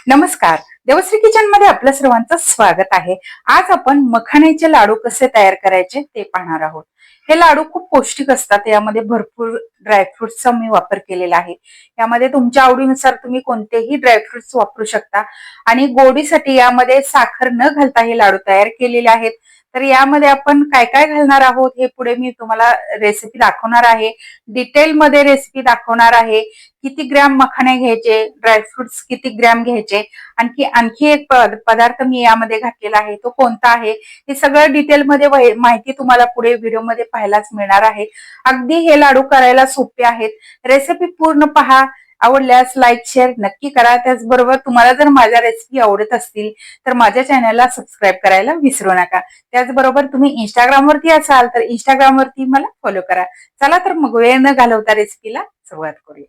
नमस्कार. देवश्री किचन मध्ये आपलं सर्वांचं स्वागत आहे. आज आपण मखाण्याचे लाडू कसे तयार करायचे ते पाहणार आहोत. हे लाडू खूप पौष्टिक असतात. यामध्ये भरपूर ड्रायफ्रुट्सचा मी वापर केलेला आहे. यामध्ये तुमच्या आवडीनुसार तुम्ही कोणतेही ड्रायफ्रुट्स वापरू शकता आणि गोडीसाठी यामध्ये साखर न घालता हे लाडू तयार केलेले आहेत. तर यामध्ये आपण काय काय घालणार आहोत हे पुढे मी तुम्हाला रेसिपी दाखवणार आहे. डिटेलमध्ये रेसिपी दाखवणार आहे. किती ग्रॅम मखाणे घ्यायचे, ड्रायफ्रुट्स किती ग्रॅम घ्यायचे, आणखी एक पदार्थ मी यामध्ये घातलेला आहे, तो कोणता आहे, हे सगळं डिटेलमध्ये माहिती तुम्हाला पुढे व्हिडिओमध्ये पाहायलाच मिळणार आहे. अगदी हे लाडू करायला सोपे आहेत. रेसिपी पूर्ण पहा. आवडल्यास लाईक शेअर नक्की करा. त्याचबरोबर तुम्हाला जर माझ्या रेसिपी आवडत असतील तर माझ्या चॅनलला सबस्क्राईब करायला विसरू नका. त्याचबरोबर तुम्ही इंस्टाग्रामवरती असाल तर इंस्टाग्रामवरती मला फॉलो करा. चला तर मग वेळ न घालवता रेसिपीला सुरुवात करूया.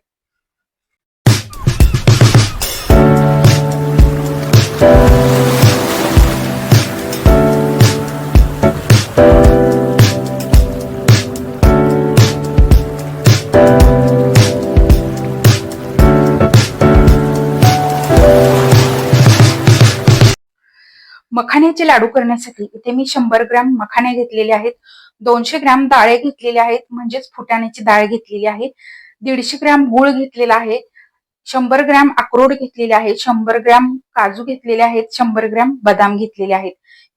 मखाण्याचे लाडू करण्यासाठी इथे मी 100 ग्रॅम मखाणे घेतलेले आहेत. 200 ग्रॅम डाळे घेतलेले आहेत, म्हणजेच फुटाण्याची डाळ घेतलेली आहे. 150 ग्रॅम गूळ घेतलेला आहे. 100 ग्रॅम अक्रोड घेतलेले आहेत. 100 ग्रॅम काजू घेतलेले आहेत. 100 ग्रॅम बदाम घेतलेले आहेत.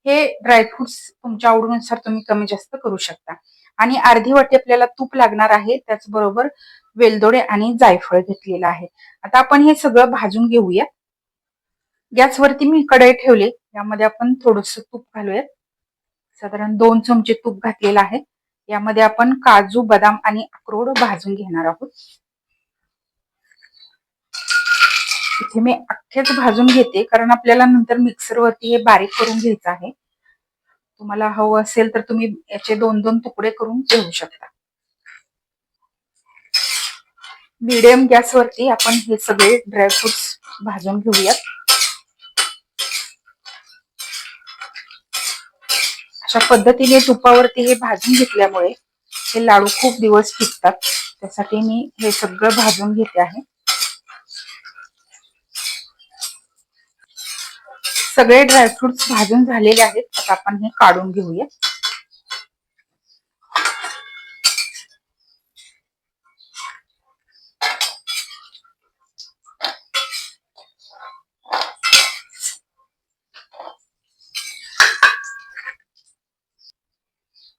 हे ड्रायफ्रुट्स तुमच्या आवडीनुसार तुम्ही कमी जास्त करू शकता. आणि अर्धी वाटी आपल्याला तूप लागणार आहे. त्याचबरोबर वेलदोडे आणि जायफळ घेतलेलं आहे. आता आपण हे सगळं भाजून घेऊया. गॅसवरती मी कढई ठेवली. यामध्ये आपण थोडस तूप घालूयात. साधारण 2 चमचे तूप घातलेलं आहे. यामध्ये आपण काजू, बदाम आणि अक्रोड भाजून घेणार आहोत. इथे मी अख्खेच भाजून घेते, कारण आपल्याला नंतर मिक्सरवरती हे बारीक करून घ्यायचं आहे. तुम्हाला हवं असेल तर तुम्ही याचे 2-2 तुकडे करून घेऊ शकता. मीडियम गॅसवरती आपण हे सगळे ड्रायफ्रुट्स भाजून घेऊयात. अशा पद्धतीने तुपावरती हे भाजून घेतल्यामुळे हे लाडू खूप दिवस टिकतात. त्यासाठी मी हे सगळं भाजून घेते आहे. सगळे ड्रायफ्रुट्स भाजून झालेले आहेत. आता आपण हे काढून घेऊया.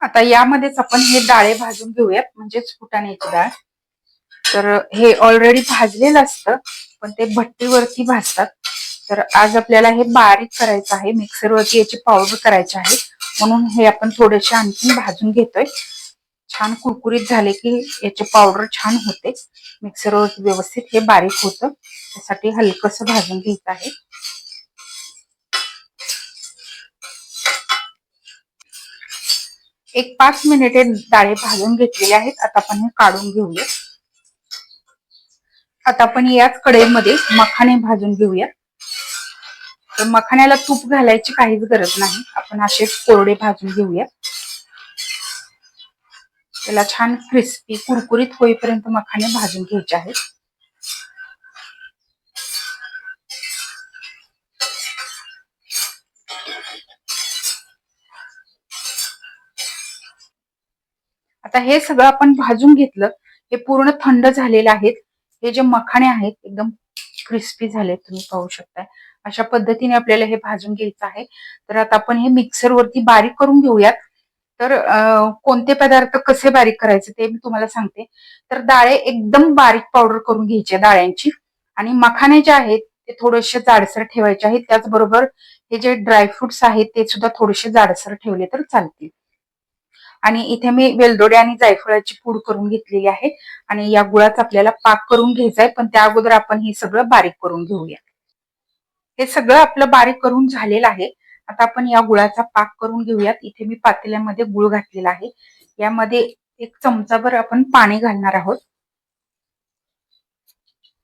आता यामध्येच आपण हे डाळे भाजून घेऊयात, म्हणजेच फुटाण्याची डाळ. तर हे ऑलरेडी भाजलेलं असतं, पण ते भट्टीवरती भाजतात. तर आज आपल्याला हे बारीक करायचं आहे. मिक्सरवरती याची पावडर करायची आहे, म्हणून हे आपण थोडेसे आणखी भाजून घेतोय. छान कुरकुरीत झाले की याची पावडर छान होते. मिक्सरवरती व्यवस्थित हे बारीक होतं. त्यासाठी हलकस भाजून घ्यायचं आहे. एक 5 मिनिटे डाळे भाजून घेतलेले आहेत. आता आपण हे काढून घेऊया. आता आपण याच कढईमध्ये मखाणे भाजून घेऊया. तर मखाण्याला तूप घालायची काहीच गरज नाही. आपण असेच कोरडे भाजून घेऊया. त्याला छान क्रिस्पी कुरकुरीत होईपर्यंत मखाणे भाजून घ्यायचे आहेत. आता हे सगळं आपण भाजून घेतलं. हे पूर्ण थंड झालेले आहेत. हे जे मखाणे आहेत एकदम क्रिस्पी झाले, तुम्ही पाहू शकता. अशा पद्धतीने आपल्याला हे भाजून घ्यायचं आहे. तर आता आपण हे मिक्सरवरती बारीक करून घेऊयात. तर कोणते पदार्थ कसे बारीक करायचे ते मी तुम्हाला सांगते. तर डाळे एकदम बारीक पावडर करून घ्यायची डाळ्यांची, आणि मखाणे जे आहेत ते थोडेसे जाडसर ठेवायचे आहेत. त्याचबरोबर हे जे ड्रायफ्रुट्स आहेत ते सुद्धा थोडेसे जाडसर ठेवले तर चालतील. आणि इथे मी वेलदोडे आणि जायफळाची पूड करून घेतलेली आहे. आणि या गुळाचा आपल्याला पाक करून घ्यायचा आहे, पण त्या अगोदर आपण हे सगळं बारीक करून घेऊया. हे सगळं आपलं बारीक करून झालेलं आहे. आता आपण या गुळाचा पाक करून घेऊयात. इथे मी पातेल्यामध्ये गुळ घातलेला आहे. यामध्ये 1 चमचाभर आपण पाणी घालणार आहोत.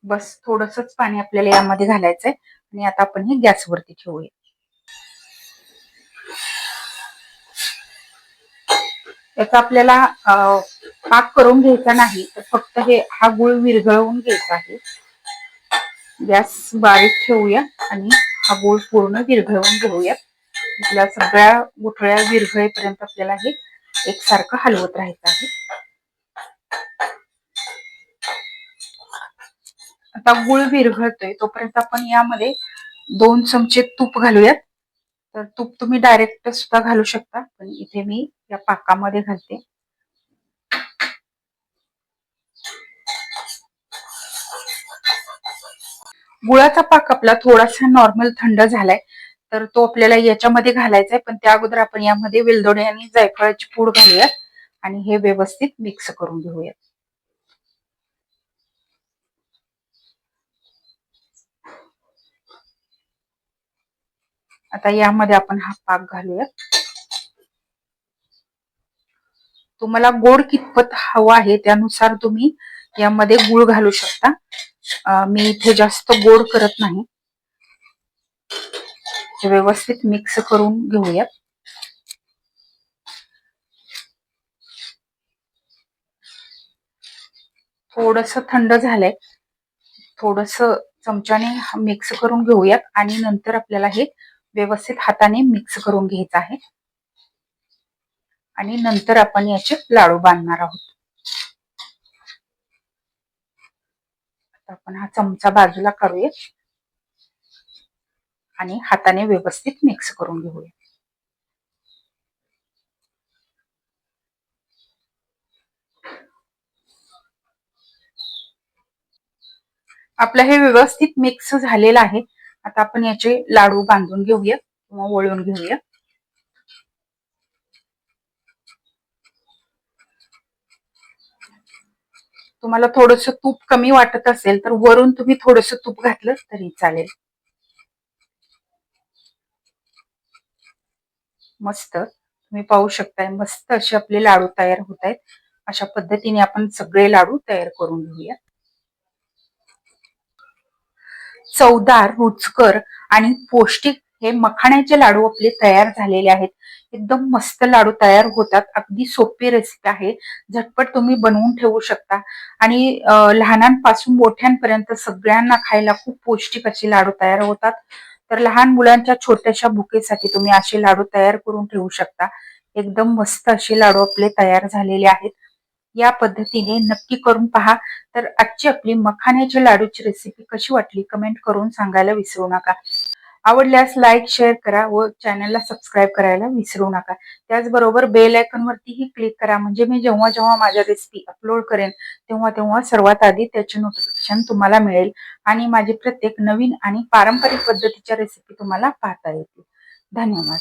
बस थोडंसंच पाणी आपल्याला यामध्ये घालायचंय. आणि आता आपण हे गॅसवरती ठेवूया. याचा आपल्याला पाक करून घ्यायचा नाही, तर फक्त हा गुळ विरघळवून घ्यायचा आहे. गॅस बारीक ठेवूया आणि हा गूळ पूर्ण विरघळवून घेऊया. आपल्या सगळ्या गुठळ्या विरघळेपर्यंत आपल्याला हे एकसारखं हलवत राहायचं आहे. आता गुळ विरघळतोय तोपर्यंत आपण यामध्ये 2 चमचे तूप घालूयात. तर तूप तुम्ही डायरेक्ट सुद्धा घालू शकता, पण इथे मी या पाकामध्ये घालते. गुळाचा पाक आपला थोडासा नॉर्मल थंड झालाय, तर तो आपल्याला याच्यामध्ये घालायचा आहे. पण त्या अगोदर आपण यामध्ये वेलदोडे आणि जायफळाची पूड घालूयात आणि हे व्यवस्थित मिक्स करून घेऊयात. आता यामध्ये आपण हा पाक घालूयात. तुम्हाला गोड कितपत हवा आहे त्यानुसार तुम्ही यामध्ये गुळ घालू शकता. मी इथे जास्त गोड करत नाही. व्यवस्थित मिक्स करून घेऊयात. थोडस थंड झालंय, थोडस चमच्याने मिक्स करून घेऊयात आणि नंतर आपल्याला हे व्यवस्थित हाताने मिक्स करून घ्यायचं आहे आणि नंतर आपण याचे लाडू बांधणार आहोत. आपण हा चमचा बाजूला करूया आणि हाताने व्यवस्थित मिक्स करून घेऊया. आपलं हे व्यवस्थित मिक्स झालेलं आहे. आता आपण याचे लाडू बांधून घेऊया किंवा वळून घेऊया. तुम्हाला थोडस तूप कमी वाटत असेल तर वरून तुम्ही थोडस तूप घातलं तरी चालेल. मस्त तुम्ही पाहू शकताय, मस्त असे आपले लाडू तयार होत आहेत. अशा पद्धतीने आपण सगळे लाडू तयार करून घेऊया. चवदार, रुचकर आणि पौष्टिक हे मखाण्याचे लाडू आपले तयार झालेले आहेत. एकदम मस्त लाडू तयार होतात. अगदी सोपी रेसिपी आहे. झटपट तुम्ही बनवून ठेवू शकता आणि लहानांपासून मोठ्यांपर्यंत सगळ्यांना खायला खूप पौष्टिक असे लाडू तयार होतात. तर लहान मुलांच्या छोट्याशा भुकेसाठी तुम्ही असे लाडू तयार करून ठेवू शकता. एकदम मस्त असे लाडू आपले तयार झालेले आहेत. या पद्धतीने नक्की करून पहा. तर आजची आपली मखाण्याच्या लाडूची रेसिपी कशी वाटली कमेंट करून सांगायला विसरू नका. आवडल्यास लाईक शेअर करा व चॅनलला सबस्क्राईब करायला विसरू नका. त्याचबरोबर बेल आयकॉन वरतीही क्लिक करा, म्हणजे मी जेव्हा जेव्हा माझ्या रेसिपी अपलोड करेन तेव्हा तेव्हा सर्वात आधी त्याचे नोटिफिकेशन तुम्हाला मिळेल आणि माझे प्रत्येक नवीन आणि पारंपरिक पद्धतीच्या रेसिपी तुम्हाला पाहता येतील. धन्यवाद.